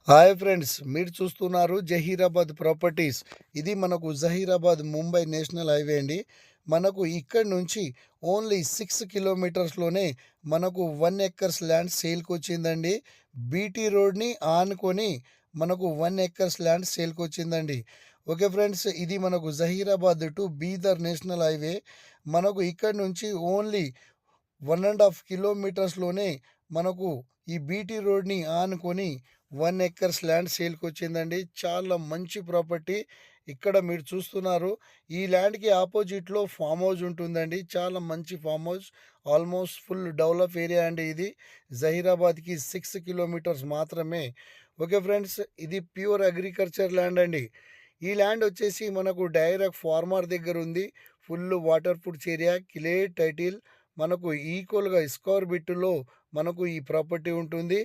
Hi friends, మీరు చూస్తున్నారు Zaheerabad properties. ఇది మనకు జహీరాబాద్ ముంబై నేషనల్ హైవే అండి. మనకు ఇక్కడ నుంచి ఓన్లీ 6 కిలోమీటర్స్లోనే మనకు 1 ఎకర్స్ ల్యాండ్ సేల్కి వచ్చిందండి. బీటీ రోడ్ని ఆనుకొని మనకు 1 ఎకర్స్ ల్యాండ్ సేల్కి వచ్చిందండి. ఓకే ఫ్రెండ్స్, ఇది మనకు Zaheerabad to Bidar national highway. మనకు ఇక్కడ నుంచి ఓన్లీ 1.5 కిలోమీటర్స్లోనే మనకు ఈ బీటీ రోడ్ని ఆనుకొని 1 ఎకర్స్ ల్యాండ్ సేల్కి వచ్చిందండి. చాలా మంచి ప్రాపర్టీ. ఇక్కడ మీరు చూస్తున్నారు, ఈ ల్యాండ్కి ఆపోజిట్లో ఫామ్ హౌస్ ఉంటుందండి. చాలా మంచి farm house, almost full develop area అండి. ఇది జహీరాబాద్కి 6 కిలోమీటర్స్ మాత్రమే. ఓకే ఫ్రెండ్స్, ఇది ప్యూర్ అగ్రికల్చర్ ల్యాండ్ అండి. ఈ ల్యాండ్ వచ్చేసి మనకు డైరెక్ట్ ఫార్మర్ దగ్గర ఉంది. Full water proof area, clear title, మనకు ఈక్వల్గా స్క్వేర్ బిట్లో మనకు ఈ ప్రాపర్టీ ఉంటుంది.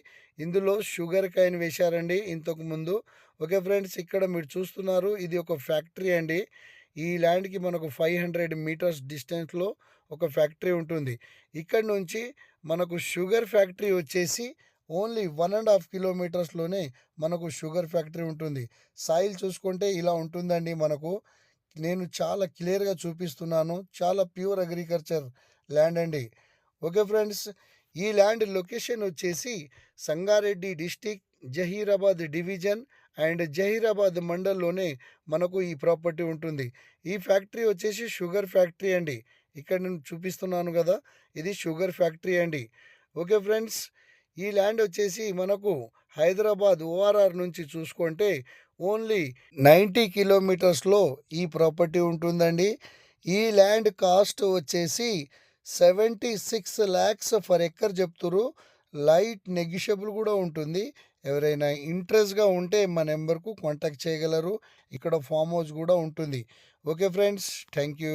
ఇందులో షుగర్ కాయిన్ వేశారండి ఇంతకు ముందు. ఓకే ఫ్రెండ్స్, ఇక్కడ మీరు చూస్తున్నారు, ఇది ఒక ఫ్యాక్టరీ అండి. ఈ ల్యాండ్కి మనకు 500 మీటర్స్ డిస్టెన్స్లో ఒక ఫ్యాక్టరీ ఉంటుంది. ఇక్కడ నుంచి మనకు షుగర్ ఫ్యాక్టరీ వచ్చేసి ఓన్లీ 1.5 కిలోమీటర్స్లోనే మనకు షుగర్ ఫ్యాక్టరీ ఉంటుంది. సాయిల్ చూసుకుంటే ఇలా ఉంటుందండి. మనకు నేను చాలా క్లియర్గా చూపిస్తున్నాను. చాలా ప్యూర్ అగ్రికల్చర్ ల్యాండ్ అండి. ఓకే ఫ్రెండ్స్, ఈ ల్యాండ్ లొకేషన్ వచ్చేసి Sangareddy district, Zaheerabad division and Zaheerabad మండల్లోనే మనకు ఈ ప్రాపర్టీ ఉంటుంది. ఈ ఫ్యాక్టరీ వచ్చేసి షుగర్ ఫ్యాక్టరీ అండి. ఇక్కడ నేను చూపిస్తున్నాను కదా, ఇది షుగర్ ఫ్యాక్టరీ అండి. ఓకే ఫ్రెండ్స్, ఈ ల్యాండ్ వచ్చేసి మనకు హైదరాబాద్ ఓఆర్ఆర్ నుంచి చూసుకుంటే ఓన్లీ 90 కిలోమీటర్స్లో ఈ ప్రాపర్టీ ఉంటుందండి. ఈ ల్యాండ్ కాస్ట్ వచ్చేసి 76 lakhs ఫర్ ఎకర్ చెప్తున్నారు. లైట్ నెగిషియబుల్ కూడా ఉంటుంది. ఎవరైనా ఇంట్రెస్ట్గా ఉంటే మా నెంబర్కు కాంటాక్ట్ చేయగలరు. ఇక్కడ ఫామ్ హౌస్ కూడా ఉంటుంది. Okay friends, thank you.